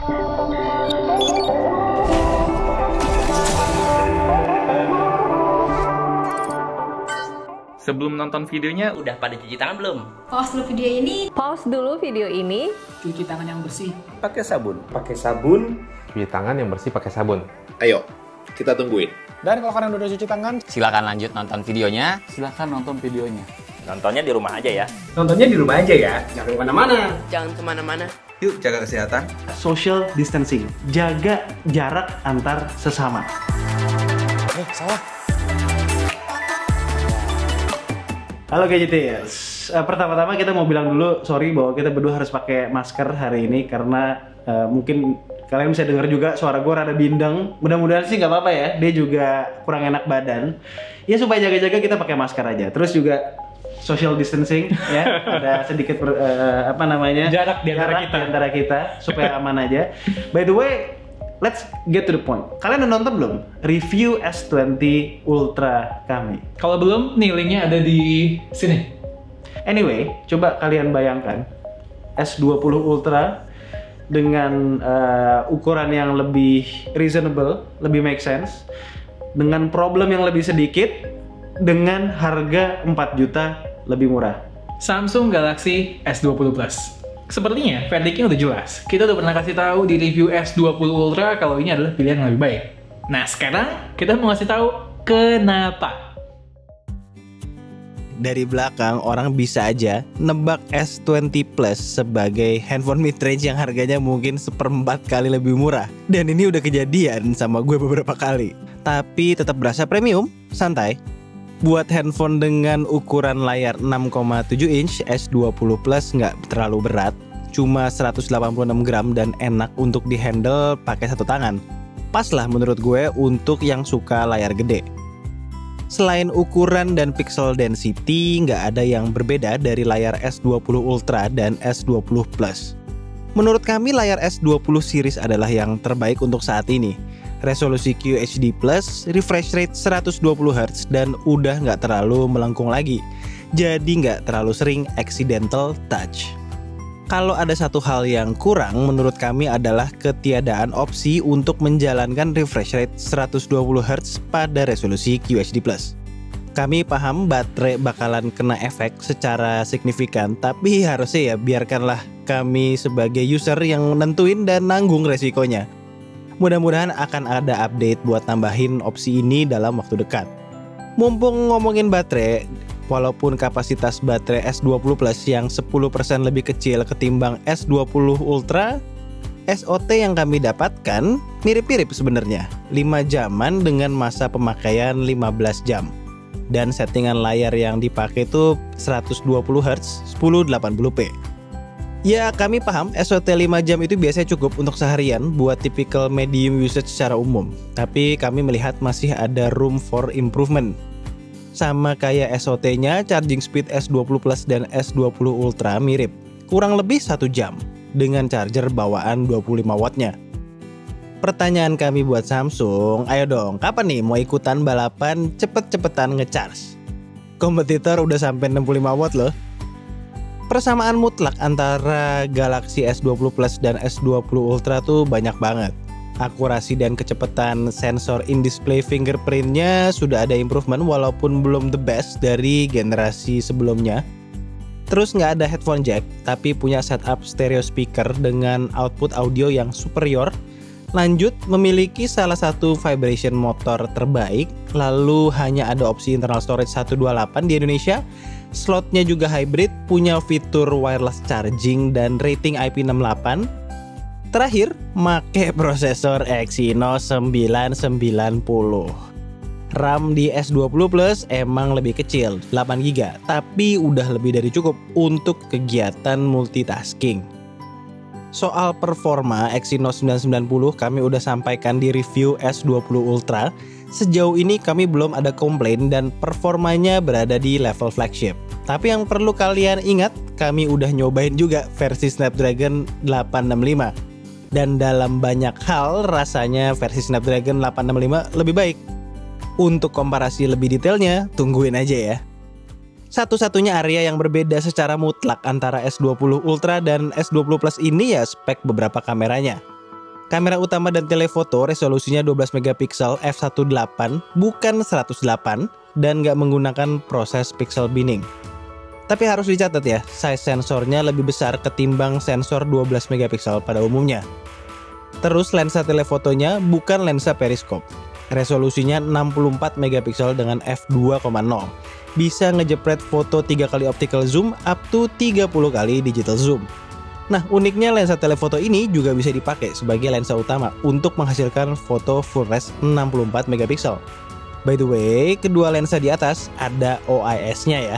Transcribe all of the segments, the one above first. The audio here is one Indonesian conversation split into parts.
Sebelum nonton videonya, udah pada cuci tangan belum? Pause dulu video ini. Pause dulu video ini. Cuci tangan yang bersih. Pakai sabun. Pakai sabun. Cuci tangan yang bersih pakai sabun. Ayo, kita tungguin. Dan kalau kalian udah cuci tangan, Silakan lanjut nonton videonya. silakan nonton videonya. Nontonnya di rumah aja ya. Nontonnya di rumah aja ya. Jangan kemana-mana. Jangan kemana-mana. Yuk, jaga kesehatan. Social distancing, jaga jarak antar sesama. Salah. Halo Gadgeters, pertama-tama kita mau bilang dulu sorry bahwa kita berdua harus pakai masker hari ini karena mungkin kalian bisa dengar juga suara gue rada bindeng. Mudah-mudahan sih nggak apa-apa ya, dia juga kurang enak badan. Ya supaya jaga-jaga kita pakai masker aja. Terus juga social distancing ya, ada sedikit Jarak di antara kita supaya aman aja. By the way, let's get to the point. Kalian udah nonton belum review S20 Ultra kami? Kalau belum, nih linknya ada di sini. Anyway, coba kalian bayangkan S20 Ultra dengan ukuran yang lebih reasonable, lebih make sense, dengan problem yang lebih sedikit, dengan harga 4 juta lebih murah. Samsung Galaxy S20 Plus. Sepertinya verdictnya udah jelas. Kita udah pernah kasih tahu di review S20 Ultra kalau ini adalah pilihan yang lebih baik. Nah, sekarang kita mau ngasih tahu kenapa. Dari belakang orang bisa aja nebak S20 Plus sebagai handphone mid-range yang harganya mungkin 1/4 kali lebih murah. Dan ini udah kejadian sama gue beberapa kali. Tapi tetap berasa premium, santai. Buat handphone dengan ukuran layar 6,7 inch, S20 Plus nggak terlalu berat. Cuma 186 gram dan enak untuk dihandle pakai satu tangan. Pas lah menurut gue untuk yang suka layar gede. Selain ukuran dan pixel density, nggak ada yang berbeda dari layar S20 Ultra dan S20 Plus. Menurut kami layar S20 series adalah yang terbaik untuk saat ini. Resolusi QHD+, refresh rate 120Hz, dan udah nggak terlalu melengkung lagi. Jadi nggak terlalu sering accidental touch. Kalau ada satu hal yang kurang menurut kami adalah ketiadaan opsi untuk menjalankan refresh rate 120Hz pada resolusi QHD+. Kami paham baterai bakalan kena efek secara signifikan, tapi harusnya ya biarkanlah kami sebagai user yang nentuin dan nanggung resikonya. Mudah-mudahan akan ada update buat tambahin opsi ini dalam waktu dekat. Mumpung ngomongin baterai, walaupun kapasitas baterai S20 Plus yang 10% lebih kecil ketimbang S20 Ultra, SOT yang kami dapatkan mirip-mirip sebenarnya. 5 jaman dengan masa pemakaian 15 jam. Dan settingan layar yang dipakai itu 120Hz 1080p. Ya, kami paham SOT 5 jam itu biasanya cukup untuk seharian buat typical medium usage secara umum. Tapi kami melihat masih ada room for improvement. Sama kayak SOT-nya, charging speed S20 Plus dan S20 Ultra mirip. Kurang lebih 1 jam dengan charger bawaan 25 wattnya. Pertanyaan kami buat Samsung, ayo dong, kapan nih mau ikutan balapan cepet-cepetan ngecharge? Kompetitor udah sampai 65 watt loh. Persamaan mutlak antara Galaxy S20 Plus dan S20 Ultra tuh banyak banget. Akurasi dan kecepatan sensor in-display fingerprintnya sudah ada improvement walaupun belum the best dari generasi sebelumnya. Terus nggak ada headphone jack, tapi punya setup stereo speaker dengan output audio yang superior. Lanjut, memiliki salah satu vibration motor terbaik. Lalu hanya ada opsi internal storage 128 di Indonesia. Slotnya juga hybrid, punya fitur wireless charging dan rating IP68. Terakhir, make prosesor Exynos 990. RAM di S20 Plus emang lebih kecil, 8GB, tapi udah lebih dari cukup untuk kegiatan multitasking. Soal performa Exynos 990 kami udah sampaikan di review S20 Ultra. Sejauh ini kami belum ada komplain dan performanya berada di level flagship. Tapi yang perlu kalian ingat, kami udah nyobain juga versi Snapdragon 865. Dan dalam banyak hal rasanya versi Snapdragon 865 lebih baik. Untuk komparasi lebih detailnya, tungguin aja ya. Satu-satunya area yang berbeda secara mutlak antara S20 Ultra dan S20 Plus ini ya spek beberapa kameranya. Kamera utama dan telefoto resolusinya 12 megapiksel f1.8 bukan 108 dan nggak menggunakan proses pixel binning. Tapi harus dicatat ya, size sensornya lebih besar ketimbang sensor 12 megapiksel pada umumnya. Terus lensa telefotonya bukan lensa periskop. Resolusinya 64 megapiksel dengan f2.0. Bisa ngejepret foto 3 kali optical zoom up to 30 kali digital zoom. Nah, uniknya lensa telefoto ini juga bisa dipakai sebagai lensa utama untuk menghasilkan foto full res 64 megapiksel. By the way, kedua lensa di atas ada OIS-nya ya.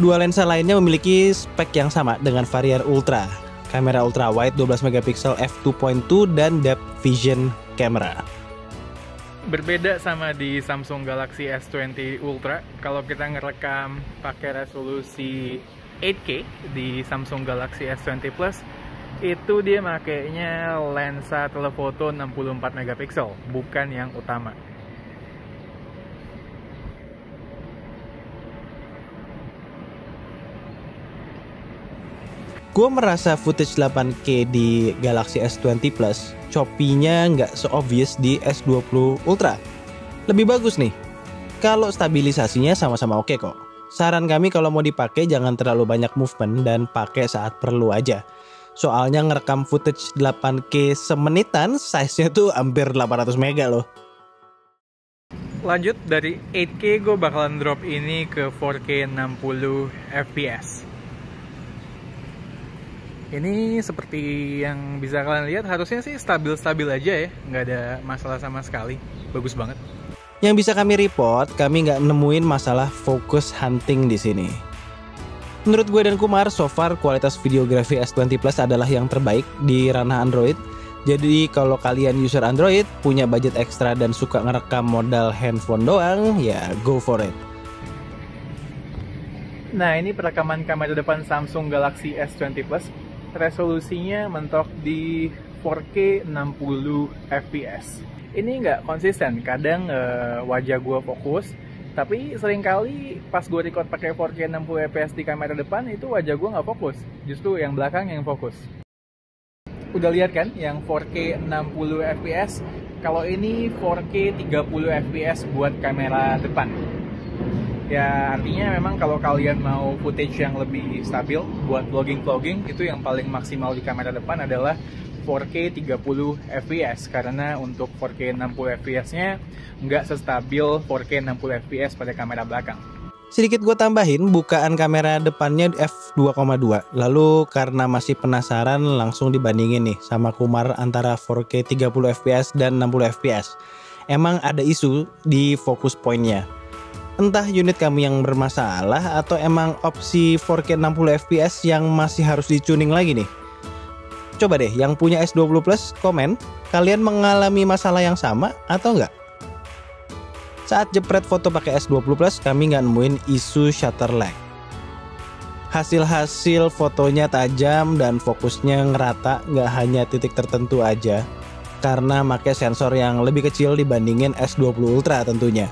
Dua lensa lainnya memiliki spek yang sama dengan varian ultra. Kamera ultra wide 12 megapiksel f2.2 dan depth vision camera. Berbeda sama di Samsung Galaxy S20 Ultra, kalau kita ngerekam pakai resolusi 8K di Samsung Galaxy S20 Plus, itu dia makainya lensa telefoto 64 megapiksel, bukan yang utama. Gue merasa footage 8K di Galaxy S20 Plus choppy-nya nggak se-obvious di S20 Ultra. Lebih bagus nih, kalau stabilisasinya sama-sama oke kok. Saran kami kalau mau dipakai jangan terlalu banyak movement dan pakai saat perlu aja. Soalnya ngerekam footage 8K semenitan, size-nya tuh hampir 800 mega loh. Lanjut dari 8K gue bakalan drop ini ke 4K 60 fps. Ini seperti yang bisa kalian lihat harusnya sih stabil-stabil aja ya, nggak ada masalah sama sekali. Bagus banget. Yang bisa kami report, kami nggak nemuin masalah focus hunting di sini. Menurut gue dan Kumar, so far kualitas videografi S20 Plus adalah yang terbaik di ranah Android. Jadi kalau kalian user Android, punya budget ekstra dan suka ngerekam modal handphone doang, ya go for it. Nah, ini perekaman kamera depan Samsung Galaxy S20 Plus. Resolusinya mentok di 4K 60 fps. Ini nggak konsisten, kadang wajah gue fokus, tapi seringkali pas gue record pakai 4K 60 fps di kamera depan itu wajah gue nggak fokus, justru yang belakang yang fokus. Udah lihat kan yang 4K 60 fps, kalau ini 4K 30 fps buat kamera depan. Ya artinya memang kalau kalian mau footage yang lebih stabil buat vlogging itu yang paling maksimal di kamera depan adalah 4K 30 fps, karena untuk 4K 60 fps nya nggak sestabil 4K 60 fps pada kamera belakang. Sedikit gue tambahin, bukaan kamera depannya f2.2. Lalu karena masih penasaran langsung dibandingin nih sama Kumar antara 4K 30 fps dan 60 fps. Emang ada isu di focus point-nya. Entah unit kamu yang bermasalah atau emang opsi 4K 60 fps yang masih harus dicuning lagi nih. Coba deh yang punya S20 Plus komen, kalian mengalami masalah yang sama atau enggak? Saat jepret foto pakai S20 Plus kami nggak nemuin isu shutter lag. Hasil-hasil fotonya tajam dan fokusnya ngerata, nggak hanya titik tertentu aja. Karena pakai sensor yang lebih kecil dibandingin S20 Ultra tentunya.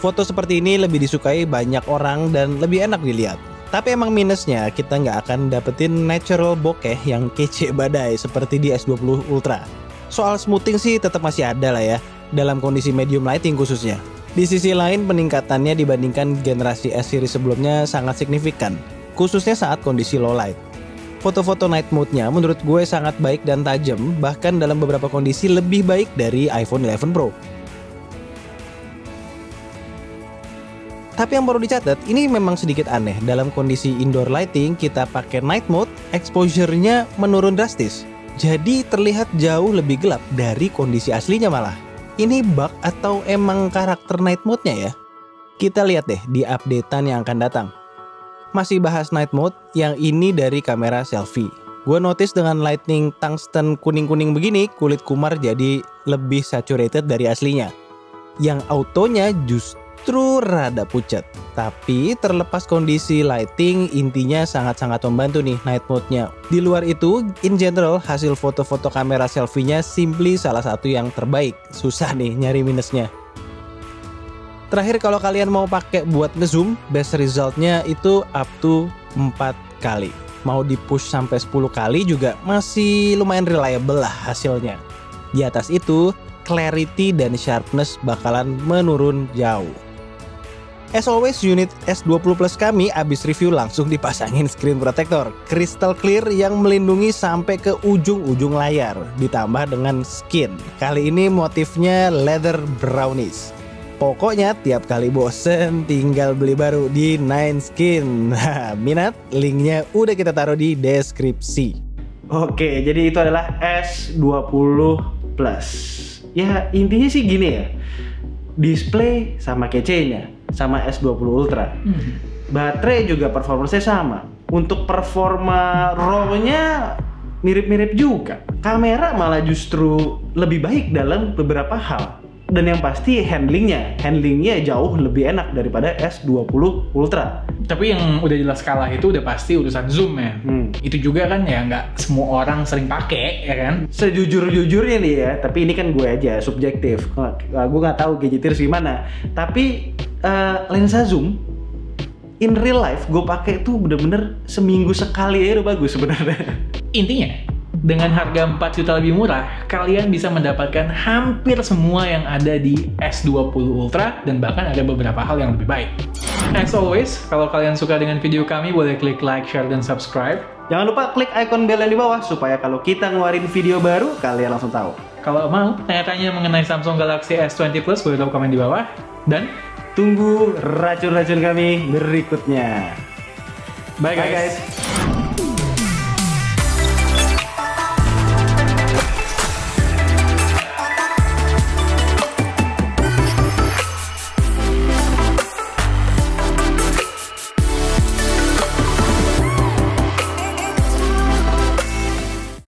Foto seperti ini lebih disukai banyak orang dan lebih enak dilihat. Tapi emang minusnya kita nggak akan dapetin natural bokeh yang kece badai seperti di S20 Ultra. Soal smoothing sih tetap masih ada lah ya, dalam kondisi medium lighting khususnya. Di sisi lain peningkatannya dibandingkan generasi S series sebelumnya sangat signifikan, khususnya saat kondisi low light. Foto-foto night mode-nya menurut gue sangat baik dan tajam, bahkan dalam beberapa kondisi lebih baik dari iPhone 11 Pro. Tapi yang perlu dicatat, ini memang sedikit aneh. Dalam kondisi indoor lighting, kita pakai night mode, exposure-nya menurun drastis. Jadi terlihat jauh lebih gelap dari kondisi aslinya malah. Ini bug atau emang karakter night mode-nya ya? Kita lihat deh di updatean yang akan datang. Masih bahas night mode, yang ini dari kamera selfie. Gue notice dengan lighting tungsten kuning-kuning begini, kulit Kumar jadi lebih saturated dari aslinya. Yang autonya justru rada pucat. Tapi terlepas kondisi lighting, intinya sangat-sangat membantu nih night mode-nya. Di luar itu, in general hasil foto-foto kamera selfie-nya simply salah satu yang terbaik. Susah nih nyari minusnya. Terakhir kalau kalian mau pakai buat ngezoom, best result-nya itu up to 4 kali. Mau di push sampai 10 kali juga masih lumayan reliable lah hasilnya. Di atas itu, clarity dan sharpness bakalan menurun jauh. As always, unit S20 Plus kami abis review langsung dipasangin screen protector crystal clear yang melindungi sampai ke ujung-ujung layar, ditambah dengan skin. Kali ini motifnya leather brownish. Pokoknya tiap kali bosen tinggal beli baru di Nine Skin. Minat? Linknya udah kita taruh di deskripsi. Oke, jadi itu adalah S20 Plus. Ya intinya sih gini ya, display sama kecenya, sama S20 Ultra. Baterai juga performanya sama. Untuk performa RAW-nya mirip-mirip juga. Kamera malah justru lebih baik dalam beberapa hal. Dan yang pasti handlingnya jauh lebih enak daripada S20 Ultra. Tapi yang udah jelas kalah itu udah pasti urusan zoom ya. Itu juga kan ya nggak semua orang sering pakai ya kan. Sejujur-jujurnya nih ya, tapi ini kan gue aja subjektif. Gue nggak tahu gadgeters gimana. Tapi lensa zoom in real life gue pakai tuh bener-bener seminggu sekali aja udah bagus sebenarnya. Intinya, dengan harga 4 juta lebih murah, kalian bisa mendapatkan hampir semua yang ada di S20 Ultra dan bahkan ada beberapa hal yang lebih baik. As always, kalau kalian suka dengan video kami, boleh klik like, share, dan subscribe. Jangan lupa klik icon bell yang di bawah supaya kalau kita ngeluarin video baru, kalian langsung tahu. Kalau mau tanya-tanya mengenai Samsung Galaxy S20 Plus, boleh drop komen di bawah. Dan Tunggu racun-racun kami berikutnya. bye guys. Bye guys.